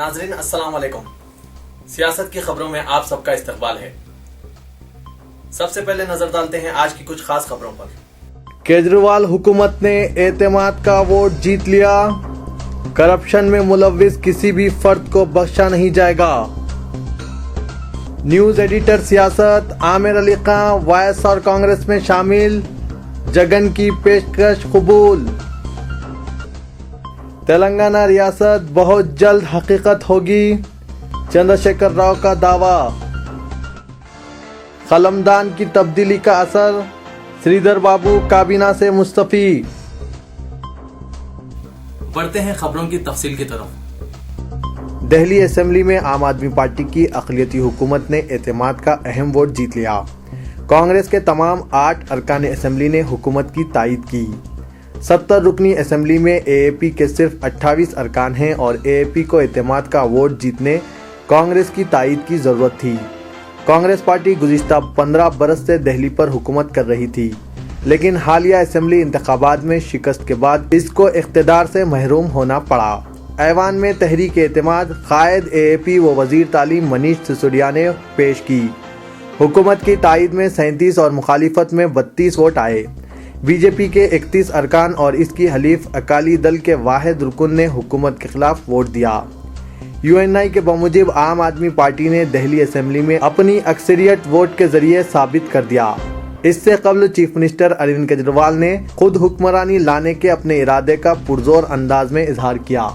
ناظرین السلام علیکم۔ سیاست کی خبروں میں آپ سب کا استقبال ہے۔ سب سے پہلے نظر ڈالتے ہیں آج کی کچھ خاص خبروں پر۔ کیجریوال حکومت نے اعتماد کا ووٹ جیت لیا، کرپشن میں ملوث کسی بھی فرد کو بخشا نہیں جائے گا۔ نیوز ایڈیٹر سیاست، عامر علی خان وائس اور کانگریس میں شامل، جگن کی پیشکش قبول۔ تلنگانہ ریاست بہت جلد حقیقت ہوگی، چندرشیکھر راؤ کا دعویٰ۔ قلمدان کی تبدیلی کا اثر، سریدھر بابو کابینہ سے مستعفی۔ بڑھتے ہیں خبروں کی تفصیل کی طرف۔ دہلی اسمبلی میں عام آدمی پارٹی کی اقلیتی حکومت نے اعتماد کا اہم ووٹ جیت لیا۔ کانگریس کے تمام 8 ارکان اسمبلی نے حکومت کی تائید کی۔ 70 رکنی اسمبلی میں اے اے پی کے صرف 28 ارکان ہیں اور اے اے پی کو اعتماد کا ووٹ جیتنے کانگریس کی تائید کی ضرورت تھی۔ کانگریس پارٹی گزشتہ 15 برس سے دہلی پر حکومت کر رہی تھی، لیکن حالیہ اسمبلی انتخابات میں شکست کے بعد اس کو اقتدار سے محروم ہونا پڑا۔ ایوان میں تحریک اعتماد قائد اے اے پی و وزیر تعلیم منیش سسودیا نے پیش کی۔ حکومت کی تائید میں 37 اور مخالفت میں 32 ووٹ آئے۔ بی جے پی کے 31 ارکان اور اس کی حلیف اکالی دل کے واحد رکن نے حکومت کے خلاف ووٹ دیا۔ یو این آئی کے بموجب عام آدمی پارٹی نے دہلی اسمبلی میں اپنی اکثریت ووٹ کے ذریعے ثابت کر دیا۔ اس سے قبل چیف منسٹر اروند کیجریوال نے خود حکمرانی لانے کے اپنے ارادے کا پرزور انداز میں اظہار کیا۔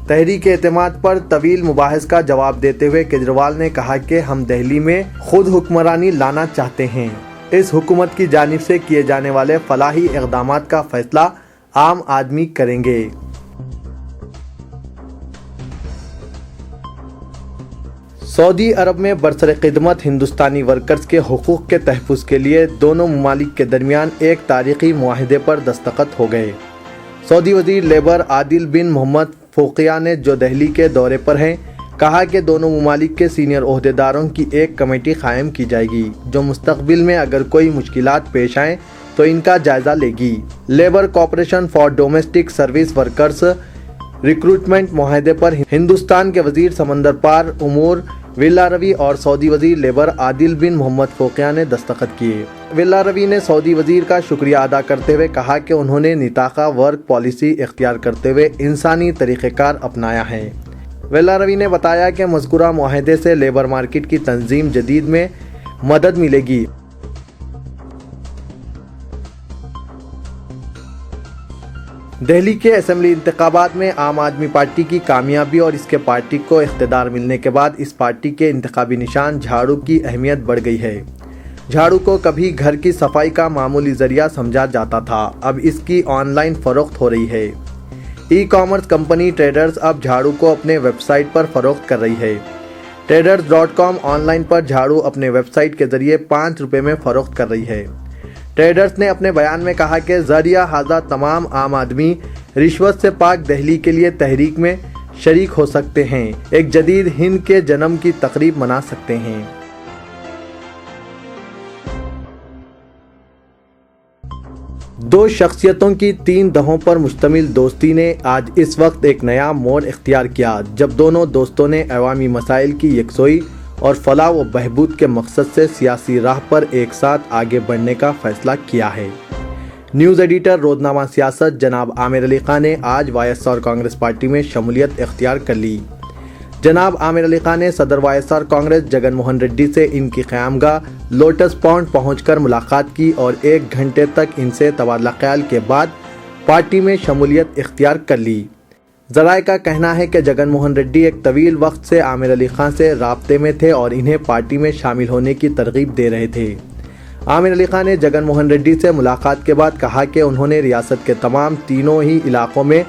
تحریک اعتماد پر طویل مباحث کا جواب دیتے ہوئے کیجریوال نے کہا کہ ہم دہلی میں خود حکمرانی لانا چاہتے ہیں۔ اس حکومت کی جانب سے کیے جانے والے فلاحی اقدامات کا فیصلہ عام آدمی کریں گے۔ سعودی عرب میں برسر خدمت ہندوستانی ورکرز کے حقوق کے تحفظ کے لیے دونوں ممالک کے درمیان ایک تاریخی معاہدے پر دستخط ہو گئے۔ سعودی وزیر لیبر عادل بن محمد فوقیہ نے، جو دہلی کے دورے پر ہیں، کہا کہ دونوں ممالک کے سینئر عہدیداروں کی ایک کمیٹی قائم کی جائے گی جو مستقبل میں اگر کوئی مشکلات پیش آئیں تو ان کا جائزہ لے گی۔ Labour cooperation for domestic service workers recruitment معاہدے پر ہندوستان کے وزیر سمندر پار امور ویلا روی اور سعودی وزیر لیبر عادل بن محمد فوقیہ نے دستخط کیے۔ ویلا روی نے سعودی وزیر کا شکریہ ادا کرتے ہوئے کہا کہ انہوں نے نطاقہ ورک پالیسی اختیار کرتے ہوئے انسانی طریقہ کار اپنایا ہے۔ ویلا روی نے بتایا کہ مذکورہ معاہدے سے لیبر مارکیٹ کی تنظیم جدید میں مدد ملے گی۔ دہلی کے اسمبلی انتخابات میں عام آدمی پارٹی کی کامیابی اور اس کے پارٹی کو اقتدار ملنے کے بعد اس پارٹی کے انتخابی نشان جھاڑو کی اہمیت بڑھ گئی ہے۔ جھاڑو کو کبھی گھر کی صفائی کا معمولی ذریعہ سمجھا جاتا تھا، اب اس کی آن لائن فروخت ہو رہی ہے۔ ای کامرس کمپنی ٹریڈرز اب جھاڑو کو اپنے ویب سائٹ پر فروخت کر رہی ہے۔ ٹریڈرز.com آن لائن پر جھاڑو اپنے ویب سائٹ کے ذریعے 5 روپے میں فروخت کر رہی ہے۔ ٹریڈرز نے اپنے بیان میں کہا کہ ذریعہ ہذا تمام عام آدمی رشوت سے پاک دہلی کے لیے تحریک میں شریک ہو سکتے ہیں، ایک جدید ہند کے جنم کی تقریب منا سکتے ہیں۔ دو شخصیتوں کی 3 دہوں پر مشتمل دوستی نے آج اس وقت ایک نیا موڑ اختیار کیا جب دونوں دوستوں نے عوامی مسائل کی یکسوئی اور فلاح و بہبود کے مقصد سے سیاسی راہ پر ایک ساتھ آگے بڑھنے کا فیصلہ کیا ہے۔ نیوز ایڈیٹر روزنامہ سیاست جناب عامر علی خان نے آج وائس آر کانگریس پارٹی میں شمولیت اختیار کر لی۔ جناب عامر علی خان نے صدر وائس آر کانگریس جگن موہن ریڈی سے ان کی قیامگاہ لوٹس پونڈ پہنچ کر ملاقات کی اور 1 گھنٹے تک ان سے تبادلہ خیال کے بعد پارٹی میں شمولیت اختیار کر لی۔ ذرائع کا کہنا ہے کہ جگن موہن ریڈی ایک طویل وقت سے عامر علی خان سے رابطے میں تھے اور انہیں پارٹی میں شامل ہونے کی ترغیب دے رہے تھے۔ عامر علی خان نے جگن موہن ریڈی سے ملاقات کے بعد کہا کہ انہوں نے ریاست کے تمام تینوں ہی علاقوں میں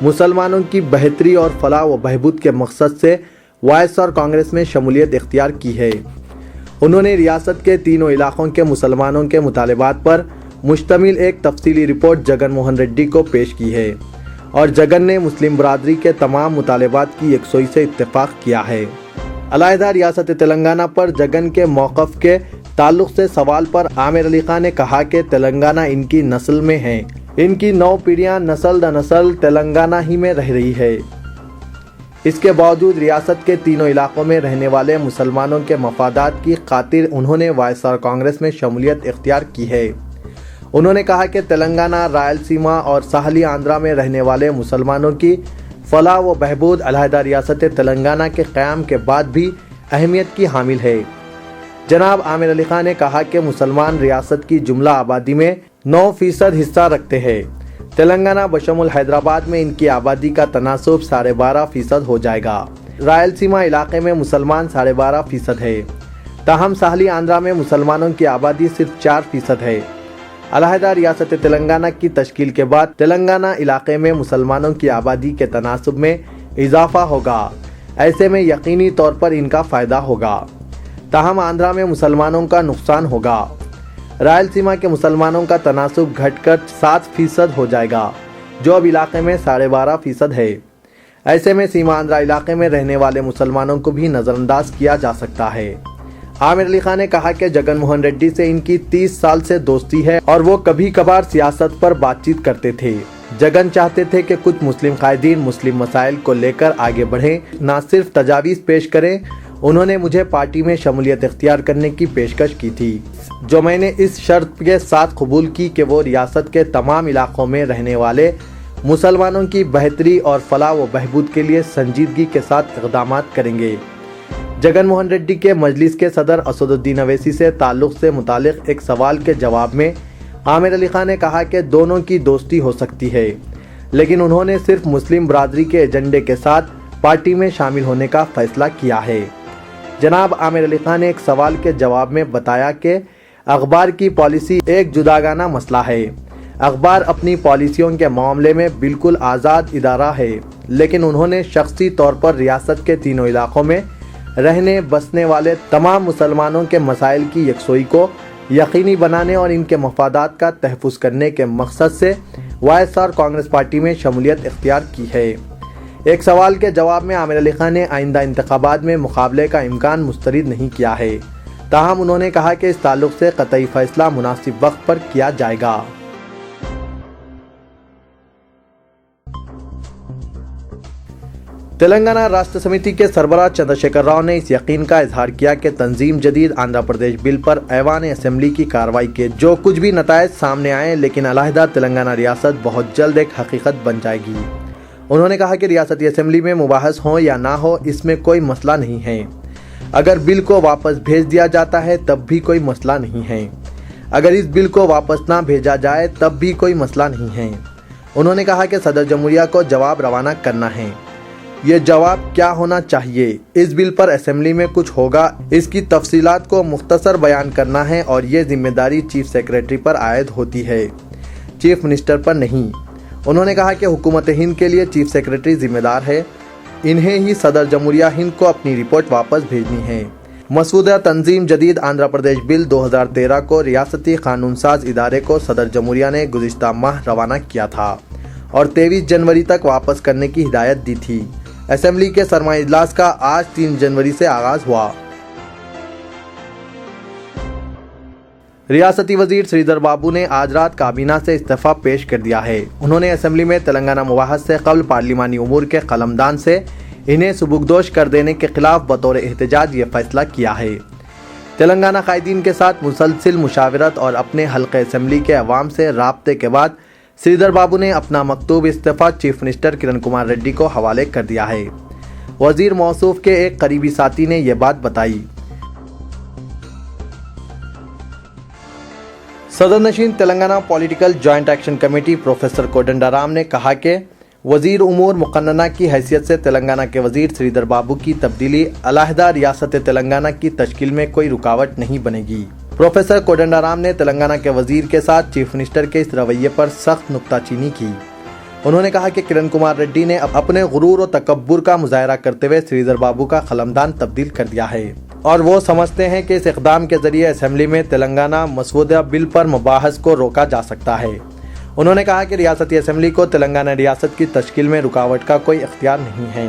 مسلمانوں کی بہتری اور فلاح و بہبود کے مقصد سے وائس آر کانگریس میں شمولیت اختیار کی ہے۔ انہوں نے ریاست کے تینوں علاقوں کے مسلمانوں کے مطالبات پر مشتمل ایک تفصیلی رپورٹ جگن موہن ریڈی کو پیش کی ہے اور جگن نے مسلم برادری کے تمام مطالبات کی یکسوئی سے اتفاق کیا ہے۔ علیحدہ ریاست تلنگانہ پر جگن کے موقف کے تعلق سے سوال پر عامر علی خان نے کہا کہ تلنگانہ ان کی نسل میں ہے، ان کی 9 پیڑھیاں نسل در نسل تلنگانہ ہی میں رہ رہی ہے۔ اس کے باوجود ریاست کے تینوں علاقوں میں رہنے والے مسلمانوں کے مفادات کی خاطر انہوں نے وائسار کانگریس میں شمولیت اختیار کی ہے۔ انہوں نے کہا کہ تلنگانہ، رائل سیما اور ساحلی آندھرا میں رہنے والے مسلمانوں کی فلاح و بہبود علیحدہ ریاست تلنگانہ کے قیام کے بعد بھی اہمیت کی حامل ہے۔ جناب عامر علی خان نے کہا کہ مسلمان ریاست کی جملہ آبادی میں 9% حصہ رکھتے ہیں۔ تلنگانہ بشمول حیدرآباد میں ان کی آبادی کا تناسب 12.5% ہو جائے گا۔ رائل سیما علاقے میں مسلمان 12.5% ہے، تاہم ساحلی آندھرا میں مسلمانوں کی آبادی صرف 4% ہے۔ علیحدہ ریاست تلنگانہ کی تشکیل کے بعد تلنگانہ علاقے میں مسلمانوں کی آبادی کے تناسب میں اضافہ ہوگا، ایسے میں یقینی طور پر ان کا فائدہ ہوگا، تاہم آندھرا میں مسلمانوں کا نقصان ہوگا۔ رائل سیما کے مسلمانوں کا تناسب گھٹ کر 7% ہو جائے گا، جو اب علاقے میں 12.5% ہے۔ ایسے میں سیما آندھرا علاقے میں رہنے والے مسلمانوں کو بھی نظر انداز کیا جا سکتا ہے۔ عامر علی خان نے کہا کہ جگن موہن ریڈی سے ان کی 30 سال سے دوستی ہے اور وہ کبھی کبھار سیاست پر بات چیت کرتے تھے۔ جگن چاہتے تھے کہ کچھ مسلم قائدین مسلم مسائل کو لے کر آگے بڑھیں، نہ صرف تجاویز پیش کریں۔ انہوں نے مجھے پارٹی میں شمولیت اختیار کرنے کی پیشکش کی تھی، جو میں نے اس شرط کے ساتھ قبول کی کہ وہ ریاست کے تمام علاقوں میں رہنے والے مسلمانوں کی بہتری اور فلاح و بہبود کے لیے سنجیدگی کے ساتھ اقدامات کریں گے۔ جگن موہن ریڈی کے مجلس کے صدر اسد الدین اویسی سے تعلق سے متعلق ایک سوال کے جواب میں عامر علی خان نے کہا کہ دونوں کی دوستی ہو سکتی ہے، لیکن انہوں نے صرف مسلم برادری کے ایجنڈے کے ساتھ پارٹی میں شامل ہونے کا فیصلہ کیا ہے۔ جناب عامر علی خان نے ایک سوال کے جواب میں بتایا کہ اخبار کی پالیسی ایک جداگانہ مسئلہ ہے۔ اخبار اپنی پالیسیوں کے معاملے میں بالکل آزاد ادارہ ہے، لیکن انہوں نے شخصی طور پر ریاست کے تینوں علاقوں میں رہنے بسنے والے تمام مسلمانوں کے مسائل کی یکسوئی کو یقینی بنانے اور ان کے مفادات کا تحفظ کرنے کے مقصد سے وائسار کانگریس پارٹی میں شمولیت اختیار کی ہے۔ ایک سوال کے جواب میں عامر علی خان نے آئندہ انتخابات میں مقابلے کا امکان مسترد نہیں کیا ہے، تاہم انہوں نے کہا کہ اس تعلق سے قطعی فیصلہ مناسب وقت پر کیا جائے گا۔ تلنگانہ راشٹر سمیتی کے سربراہ چندر شیکھر راؤ نے اس یقین کا اظہار کیا کہ تنظیم جدید آندھرا پردیش بل پر ایوان اسمبلی کی کارروائی کے جو کچھ بھی نتائج سامنے آئے، لیکن علیحدہ تلنگانہ ریاست بہت جلد ایک حقیقت بن جائے گی۔ انہوں نے کہا کہ ریاستی اسمبلی میں مباحث ہوں یا نہ ہو، اس میں کوئی مسئلہ نہیں ہے۔ اگر بل کو واپس بھیج دیا جاتا ہے تب بھی کوئی مسئلہ نہیں ہے، اگر اس بل کو واپس نہ بھیجا جائے تب بھی کوئی مسئلہ نہیں ہے۔ انہوں نے کہا کہ صدر جمہوریہ کو جواب روانہ کرنا ہے۔ یہ جواب کیا ہونا چاہیے؟ اس بل پر اسمبلی میں کچھ ہوگا، اس کی تفصیلات کو مختصر بیان کرنا ہے اور یہ ذمہ داری چیف سیکریٹری پر عائد ہوتی ہے، چیف منسٹر پر نہیں۔ انہوں نے کہا کہ حکومت ہند کے لیے چیف سیکریٹری ذمہ دار ہے، انہیں ہی صدر جمہوریہ ہند کو اپنی رپورٹ واپس بھیجنی ہے۔ مسودہ تنظیم جدید آندھرا پردیش بل 2013 کو ریاستی قانون ساز ادارے کو صدر جمہوریہ نے گزشتہ ماہ روانہ کیا تھا اور 23 جنوری تک واپس کرنے کی ہدایت دی تھی۔ اسمبلی کے سرمائی اجلاس کا آج 3 جنوری سے آغاز ہوا۔ ریاستی وزیر سریدھر بابو نے آج رات کابینہ سے استعفیٰ پیش کر دیا ہے۔ انہوں نے اسمبلی میں تلنگانہ مباحث سے قبل پارلیمانی امور کے قلمدان سے انہیں سبکدوش کر دینے کے خلاف بطور احتجاج یہ فیصلہ کیا ہے۔ تلنگانہ قائدین کے ساتھ مسلسل مشاورت اور اپنے حلقہ اسمبلی کے عوام سے رابطے کے بعد سریدھر بابو نے اپنا مکتوب استعفیٰ چیف منسٹر کرن کمار ریڈی کو حوالے کر دیا ہے۔ وزیر موصوف کے ایک قریبی ساتھی نے یہ بات بتائی۔ صدر نشین Telangana political joint action committee professor Kodanda Ram نے کہا کہ وزیر امور مقننہ کی حیثیت سے تلنگانہ کے وزیر سریدھر بابو کی تبدیلی علیحدہ ریاست تلنگانہ کی تشکیل میں کوئی رکاوٹ نہیں بنے گی۔ پروفیسر کوڈنڈا رام نے تلنگانہ کے وزیر کے ساتھ چیف منسٹر کے اس رویے پر سخت نکتہ چینی کی۔ انہوں نے کہا کہ کرن کمار ریڈی نے اپنے غرور و تکبر کا مظاہرہ کرتے ہوئے سریدھر بابو کا قلمدان تبدیل کر دیا ہے اور وہ سمجھتے ہیں کہ اس اقدام کے ذریعے اسمبلی میں تلنگانہ مسودہ بل پر مباحث کو روکا جا سکتا ہے۔ انہوں نے کہا کہ ریاستی اسمبلی کو تلنگانہ ریاست کی تشکیل میں رکاوٹ کا کوئی اختیار نہیں ہے۔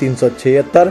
376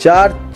4